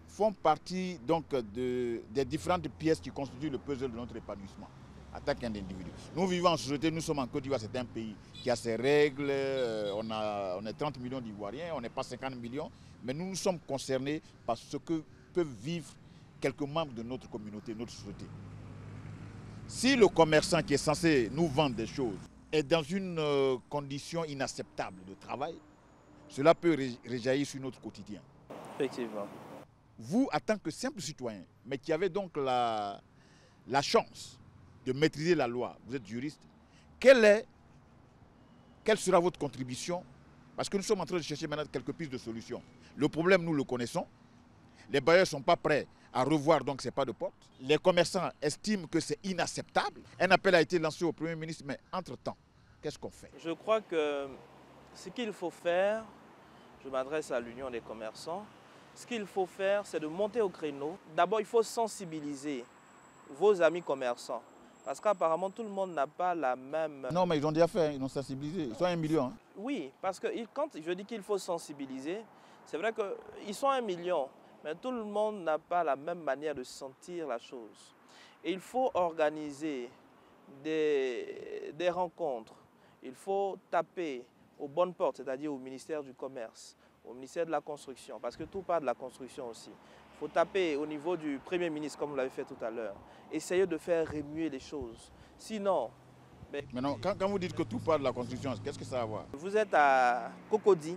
font partie donc des différentes pièces qui constituent le puzzle de notre épanouissement en tant qu'individu. Nous vivons en société, nous sommes en Côte d'Ivoire, c'est un pays qui a ses règles, on est 30 millions d'Ivoiriens, on n'est pas 50 millions, mais nous sommes concernés par ce que peuvent vivre quelques membres de notre communauté, notre société. Si le commerçant qui est censé nous vendre des choses est dans une condition inacceptable de travail, cela peut réjaillir sur notre quotidien. Effectivement. Vous, en tant que simple citoyen, mais qui avez donc la chance de maîtriser la loi, vous êtes juriste, quelle sera votre contribution? Parce que nous sommes en train de chercher maintenant quelques pistes de solutions. Le problème, nous le connaissons. Les bailleurs ne sont pas prêts à revoir donc ces pas de porte. Les commerçants estiment que c'est inacceptable. Un appel a été lancé au Premier ministre, mais entre-temps, qu'est-ce qu'on fait? Je crois que ce qu'il faut faire, je m'adresse à l'Union des commerçants, ce qu'il faut faire, c'est de monter au créneau. D'abord, il faut sensibiliser vos amis commerçants. Parce qu'apparemment, tout le monde n'a pas la même... Non, mais ils ont déjà fait, hein, ils ont sensibilisé. Ils sont 1 million. Hein. Oui, parce que quand je dis qu'il faut sensibiliser, c'est vrai qu'ils sont 1 million. Mais tout le monde n'a pas la même manière de sentir la chose. Et il faut organiser des rencontres. Il faut taper aux bonnes portes, c'est-à-dire au ministère du Commerce, au ministère de la Construction, parce que tout part de la construction aussi. Il faut taper au niveau du Premier ministre, comme vous l'avez fait tout à l'heure. Essayer de faire remuer les choses. Sinon... Maintenant, quand vous dites que tout part de la construction, qu'est-ce que ça va avoir? Vous êtes à Cocody,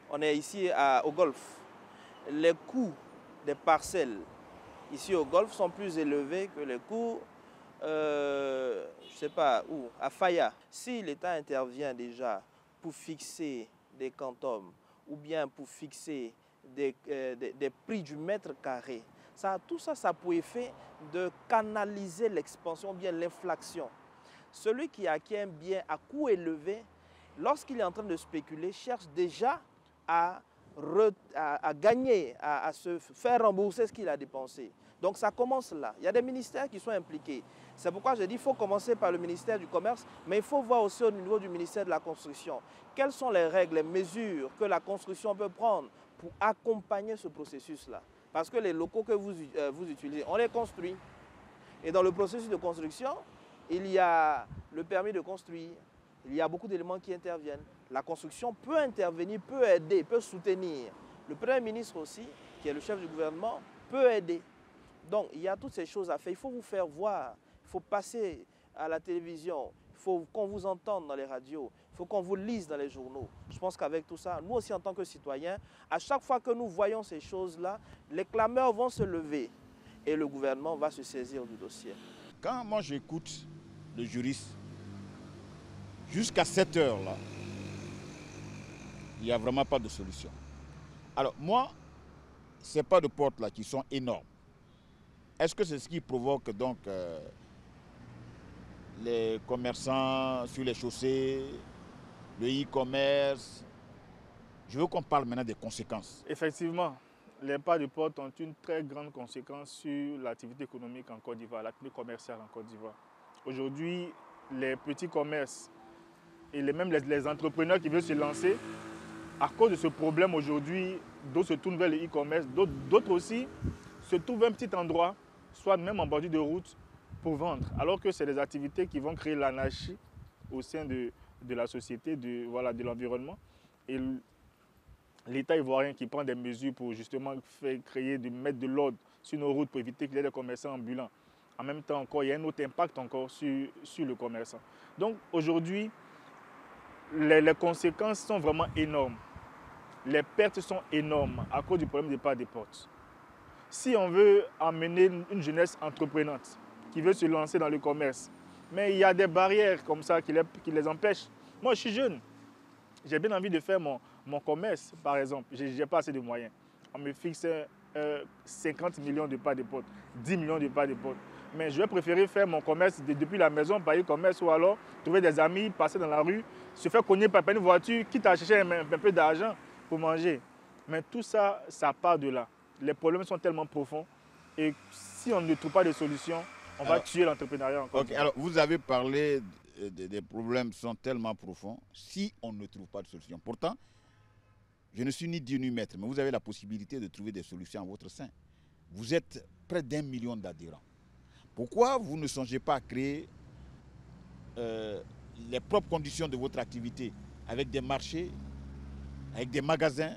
on est ici au Golfe. Les coûts des parcelles ici au Golfe sont plus élevés que les coûts, je ne sais pas où, à Faya. Si l'État intervient déjà pour fixer des quantums ou bien pour fixer des prix du mètre carré, tout ça, ça a pour effet de canaliser l'expansion, bien l'inflation. Celui qui acquiert un bien à coût élevé, lorsqu'il est en train de spéculer, cherche déjà à gagner, à se faire rembourser ce qu'il a dépensé. Donc ça commence là. Il y a des ministères qui sont impliqués. C'est pourquoi je dis qu'il faut commencer par le ministère du Commerce, mais il faut voir aussi au niveau du ministère de la Construction. Quelles sont les règles, les mesures que la construction peut prendre pour accompagner ce processus-là? Parce que les locaux que vous utilisez, on les construit. Et dans le processus de construction, il y a le permis de construire. Il y a beaucoup d'éléments qui interviennent. La construction peut intervenir, peut aider, peut soutenir. Le Premier ministre aussi, qui est le chef du gouvernement, peut aider. Donc, il y a toutes ces choses à faire. Il faut vous faire voir. Il faut passer à la télévision. Il faut qu'on vous entende dans les radios. Il faut qu'on vous lise dans les journaux. Je pense qu'avec tout ça, nous aussi en tant que citoyens, à chaque fois que nous voyons ces choses-là, les clameurs vont se lever et le gouvernement va se saisir du dossier. Quand moi j'écoute le juriste, jusqu'à cette heure-là, il n'y a vraiment pas de solution. Alors moi, ces pas de porte là qui sont énormes, est-ce que c'est ce qui provoque donc les commerçants sur les chaussées, le e-commerce. Je veux qu'on parle maintenant des conséquences. Effectivement, les pas de porte ont une très grande conséquence sur l'activité économique en Côte d'Ivoire, l'activité commerciale en Côte d'Ivoire. Aujourd'hui, les petits commerces et même les entrepreneurs qui veulent se lancer, à cause de ce problème aujourd'hui, d'autres se tournent vers le e-commerce, d'autres aussi se trouvent un petit endroit, soit même en bordure de route, pour vendre. Alors que c'est des activités qui vont créer l'anarchie au sein de la société, de l'environnement. Et l'État ivoirien qui prend des mesures pour justement mettre de l'ordre sur nos routes pour éviter qu'il y ait des commerçants ambulants. En même temps, encore, il y a un autre impact encore sur le commerçant. Donc aujourd'hui, les conséquences sont vraiment énormes. Les pertes sont énormes à cause du problème des pas des portes. Si on veut amener une jeunesse entreprenante qui veut se lancer dans le commerce, mais il y a des barrières comme ça qui les empêchent. Moi, je suis jeune. J'ai bien envie de faire mon commerce, par exemple. Je n'ai pas assez de moyens. On me fixe 50 millions de pas de porte, 10 millions de pas de porte. Mais je vais préférer faire mon commerce depuis la maison, par e-commerce, ou alors trouver des amis, passer dans la rue, se faire cogner par une voiture, quitte à chercher un peu d'argent pour manger. Mais tout ça, ça part de là. Les problèmes sont tellement profonds et si on ne trouve pas de solution, on va tuer l'entrepreneuriat encore. Okay, alors, vous avez parlé des problèmes sont tellement profonds si on ne trouve pas de solution. Pourtant, je ne suis ni Dieu ni maître, mais vous avez la possibilité de trouver des solutions en votre sein. Vous êtes près d'1 million d'adhérents. Pourquoi vous ne songez pas à créer les propres conditions de votre activité avec des marchés, avec des magasins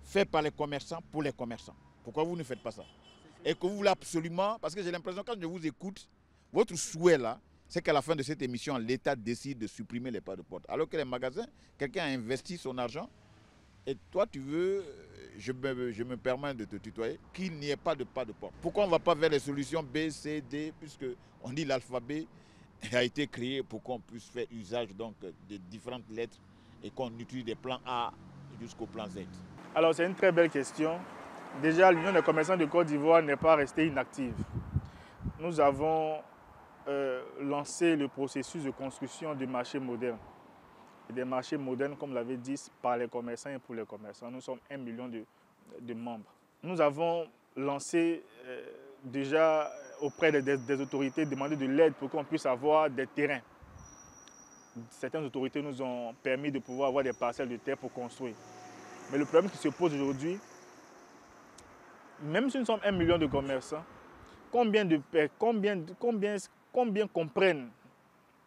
faits par les commerçants pour les commerçants? Pourquoi vous ne faites pas ça? Et que vous voulez absolument, parce que j'ai l'impression quand je vous écoute, votre souhait là, c'est qu'à la fin de cette émission, l'État décide de supprimer les pas de porte. Alors que les magasins, quelqu'un a investi son argent et toi tu veux, je me permets de te tutoyer, qu'il n'y ait pas de porte. Pourquoi on ne va pas vers les solutions B, C, D, puisque on dit l'alphabet a été créé pour qu'on puisse faire usage donc de différentes lettres et qu'on utilise des plans A jusqu'au plan Z? Alors c'est une très belle question. Déjà, l'Union des commerçants de Côte d'Ivoire n'est pas restée inactive. Nous avons lancé le processus de construction de marchés modernes. Et des marchés modernes, comme l'avait dit, par les commerçants et pour les commerçants. Nous sommes 1 million de membres. Nous avons lancé déjà auprès des autorités, demandé de l'aide pour qu'on puisse avoir des terrains. Certaines autorités nous ont permis de pouvoir avoir des parcelles de terre pour construire. Mais le problème qui se pose aujourd'hui, même si nous sommes 1 million de commerçants, combien comprennent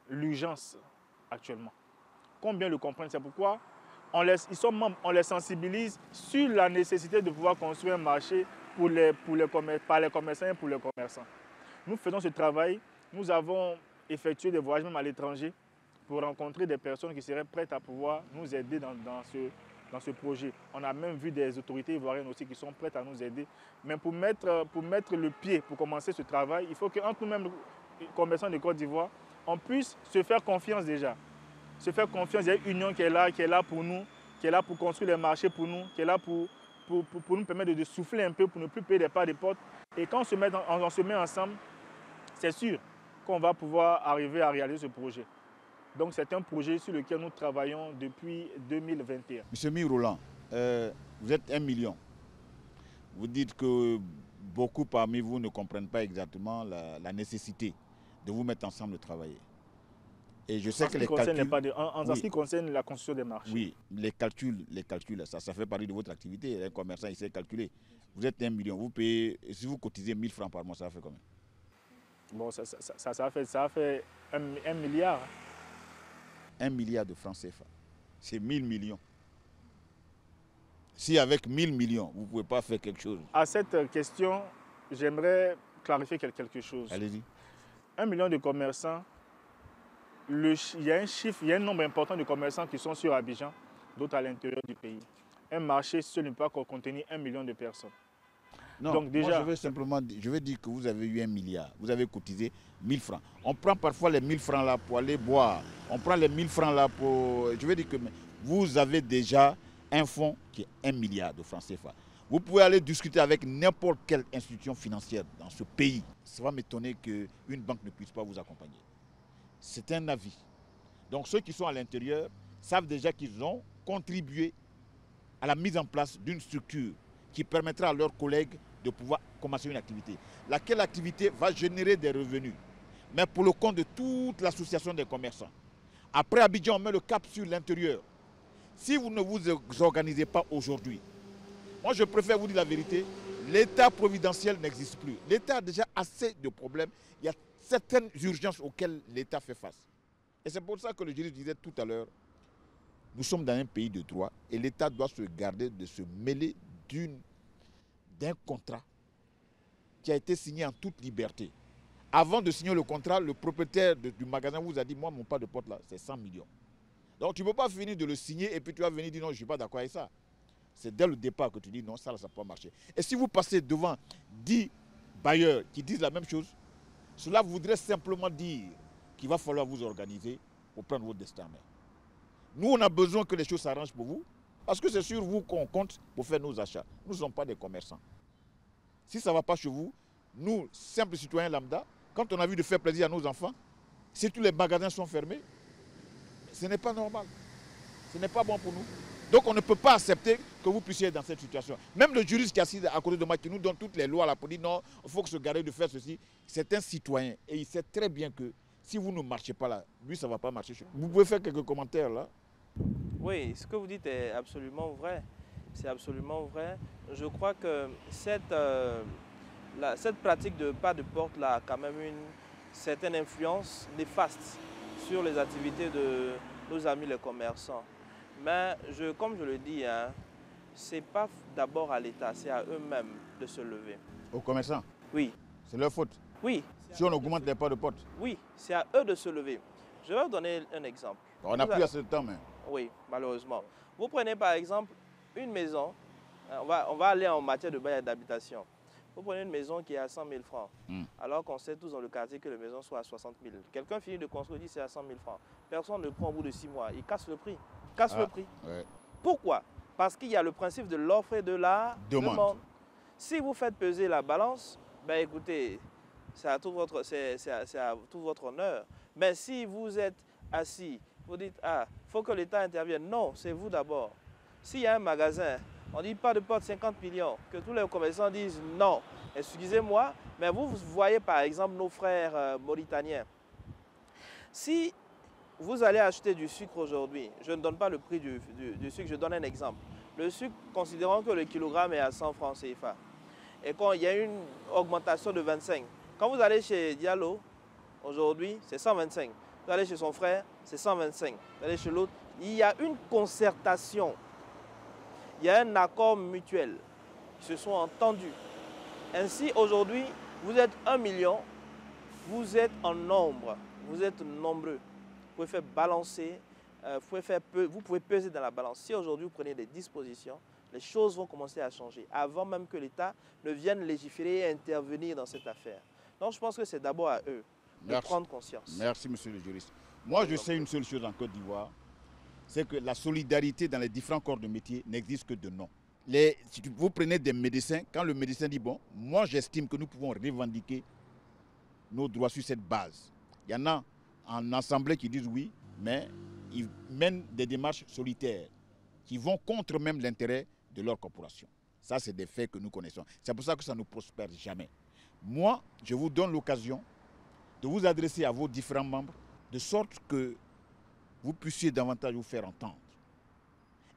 l'urgence actuellement? Combien le comprennent? C'est pourquoi ils sont membres, on les sensibilise sur la nécessité de pouvoir construire un marché par les commerçants et pour les commerçants. Nous faisons ce travail, nous avons effectué des voyages même à l'étranger pour rencontrer des personnes qui seraient prêtes à pouvoir nous aider dans ce projet. On a même vu des autorités ivoiriennes aussi qui sont prêtes à nous aider. Mais pour mettre le pied, pour commencer ce travail, il faut qu'entre nous-mêmes, commerçants de Côte d'Ivoire, on puisse se faire confiance déjà. Se faire confiance, il y a une union qui est là pour nous, qui est là pour construire les marchés pour nous, qui est là pour nous permettre de souffler un peu, pour ne plus payer des pas de porte. Et quand on se met ensemble, c'est sûr qu'on va pouvoir arriver à réaliser ce projet. Donc c'est un projet sur lequel nous travaillons depuis 2021. Monsieur Mirolan, vous êtes 1 million. Vous dites que beaucoup parmi vous ne comprennent pas exactement la nécessité de vous mettre ensemble de travailler. Et je sais que les calculs... En ce qui concerne la construction des marchés. Oui, les calculs, ça fait partie de votre activité. Les commerçants, ils savent calculer. Vous êtes 1 million, vous payez, si vous cotisez 1000 francs par mois, ça fait combien? Bon, ça fait 1 milliard. 1 milliard de francs CFA. C'est 1000 millions. Si avec 1000 millions, vous ne pouvez pas faire quelque chose. À cette question, j'aimerais clarifier quelque chose. Allez-y. 1 million de commerçants, il y a un nombre important de commerçants qui sont sur Abidjan, d'autres à l'intérieur du pays. Un marché seul ne peut pas contenir 1 million de personnes. Non, donc déjà, moi je veux dire que vous avez eu 1 milliard, vous avez cotisé 1000 francs. On prend parfois les 1000 francs là pour aller boire, on prend les 1000 francs là pour... Je veux dire que vous avez déjà un fonds qui est 1 milliard de francs CFA. Vous pouvez aller discuter avec n'importe quelle institution financière dans ce pays. Ça va m'étonner qu'une banque ne puisse pas vous accompagner. c'est un avis. Donc ceux qui sont à l'intérieur savent déjà qu'ils ont contribué à la mise en place d'une structure qui permettra à leurs collègues de pouvoir commencer une activité. Laquelle activité va générer des revenus, mais pour le compte de toute l'association des commerçants. Après Abidjan, on met le cap sur l'intérieur. Si vous ne vous organisez pas aujourd'hui, moi je préfère vous dire la vérité, l'État providentiel n'existe plus. L'État a déjà assez de problèmes. Il y a certaines urgences auxquelles l'État fait face. Et c'est pour ça que le juriste disait tout à l'heure, nous sommes dans un pays de droit et l'État doit se garder de se mêler d'un contrat qui a été signé en toute liberté. Avant de signer le contrat, le propriétaire du magasin vous a dit, moi mon pas de porte là, c'est 100 millions. Donc tu ne peux pas finir de le signer et puis tu vas venir dire non, je ne suis pas d'accord avec ça. C'est dès le départ que tu dis non, ça ne peut pas marcher. Et si vous passez devant 10 bailleurs qui disent la même chose, cela voudrait simplement dire qu'il va falloir vous organiser pour prendre votre destin en main. Nous, on a besoin que les choses s'arrangent pour vous, parce que c'est sur vous qu'on compte pour faire nos achats. Nous ne sommes pas des commerçants. Si ça ne va pas chez vous, nous, simples citoyens lambda, quand on a envie de faire plaisir à nos enfants, si tous les magasins sont fermés, ce n'est pas normal. Ce n'est pas bon pour nous. Donc on ne peut pas accepter que vous puissiez être dans cette situation. Même le juriste qui est assis à côté de moi, qui nous donne toutes les lois là pour dire non, il faut que se garder de faire ceci, c'est un citoyen. Et il sait très bien que si vous ne marchez pas là, lui, ça ne va pas marcher. Vous pouvez faire quelques commentaires là. Oui, ce que vous dites est absolument vrai. C'est absolument vrai. Je crois que cette pratique de pas de porte là a quand même une certaine influence néfaste sur les activités de nos amis les commerçants. Mais comme je le dis, hein, ce n'est pas d'abord à l'État, c'est à eux-mêmes de se lever. Aux commerçants? Oui. C'est leur faute? Oui. Si on augmente les pas de porte? Oui, c'est à eux de se lever. Je vais vous donner un exemple. On n'a plus assez de temps, mais... Oui, malheureusement. Vous prenez par exemple une maison, on va aller en matière de bail d'habitation. Vous prenez une maison qui est à 100 000 francs, alors qu'on sait tous dans le quartier que la maison soit à 60 000. Quelqu'un finit de construire, dit c'est à 100 000 francs. Personne ne prend au bout de 6 mois, il casse le prix. Ouais. Pourquoi? Parce qu'il y a le principe de l'offre et de la demande. Si vous faites peser la balance, ben écoutez, c'est à tout votre honneur. Mais si vous êtes assis, vous dites, ah, il faut que l'État intervienne. Non, c'est vous d'abord. S'il y a un magasin, on dit pas de porte 50 millions, que tous les commerçants disent non. Excusez-moi, mais vous voyez par exemple nos frères mauritaniens. Si vous allez acheter du sucre aujourd'hui, je ne donne pas le prix du sucre, je donne un exemple. Le sucre, considérons que le kilogramme est à 100 francs CFA et qu'il y a une augmentation de 25. Quand vous allez chez Diallo, aujourd'hui, c'est 125. Vous allez chez son frère, c'est 125. Vous allez chez l'autre, il y a une concertation. Il y a un accord mutuel. Ils se sont entendus. Ainsi, aujourd'hui, vous êtes 1 million, vous êtes en nombre, vous êtes nombreux. Vous pouvez faire balancer, vous pouvez peser dans la balance. Si aujourd'hui vous prenez des dispositions, les choses vont commencer à changer, avant même que l'État ne vienne légiférer et intervenir dans cette affaire. Donc je pense que c'est d'abord à eux de prendre conscience. Merci, monsieur le juriste. Moi, je sais une seule chose en Côte d'Ivoire, c'est que la solidarité dans les différents corps de métier n'existe que de nom. Si vous prenez des médecins, quand le médecin dit, bon, moi j'estime que nous pouvons revendiquer nos droits sur cette base. Il y en a en assemblée qui disent oui, mais ils mènent des démarches solitaires qui vont contre même l'intérêt de leur corporation. Ça, c'est des faits que nous connaissons. C'est pour ça que ça ne prospère jamais. Moi, je vous donne l'occasion de vous adresser à vos différents membres, de sorte que vous puissiez davantage vous faire entendre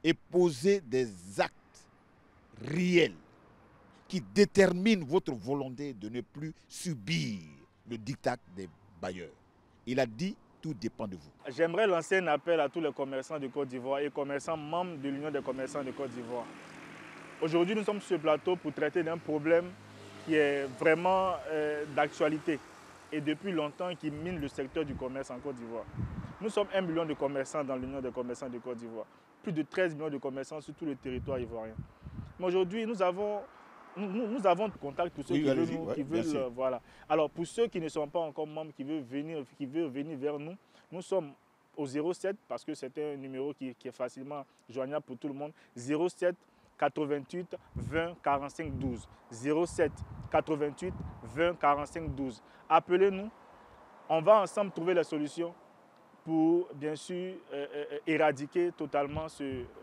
et poser des actes réels qui déterminent votre volonté de ne plus subir le diktat des bailleurs. Il a dit, tout dépend de vous. J'aimerais lancer un appel à tous les commerçants de Côte d'Ivoire et commerçants membres de l'Union des commerçants de Côte d'Ivoire. Aujourd'hui, nous sommes sur ce plateau pour traiter d'un problème qui est vraiment d'actualité et depuis longtemps qui mine le secteur du commerce en Côte d'Ivoire. Nous sommes 1 million de commerçants dans l'Union des commerçants de Côte d'Ivoire. Plus de 13 millions de commerçants sur tout le territoire ivoirien. Mais aujourd'hui, nous avons contact pour ceux qui veulent, voilà. Alors, pour ceux qui ne sont pas encore membres, qui veulent venir vers nous, nous sommes au 07, parce que c'est un numéro qui est facilement joignable pour tout le monde, 07 88 20 45 12. 07 88 20 45 12. Appelez-nous on va ensemble trouver la solution pour, bien sûr, éradiquer totalement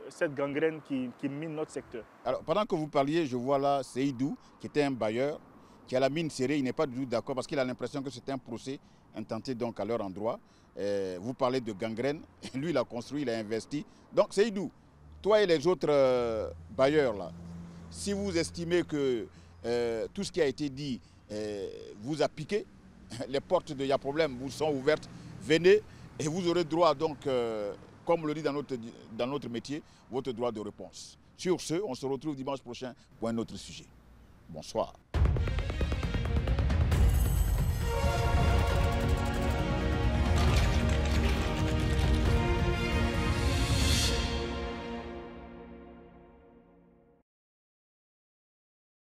cette gangrène qui mine notre secteur. Alors, pendant que vous parliez, je vois là Seydou, qui était un bailleur, qui a la mine serrée. Il n'est pas du tout d'accord parce qu'il a l'impression que c'était un procès intenté donc à leur endroit. Vous parlez de gangrène. Lui, il a construit, il a investi. Donc, Seydou, toi et les autres bailleurs, là, si vous estimez que tout ce qui a été dit vous a piqué, les portes de Y'a Problème vous sont ouvertes, venez et vous aurez droit, donc, comme on le dit dans notre métier, votre droit de réponse. Sur ce, on se retrouve dimanche prochain pour un autre sujet. Bonsoir.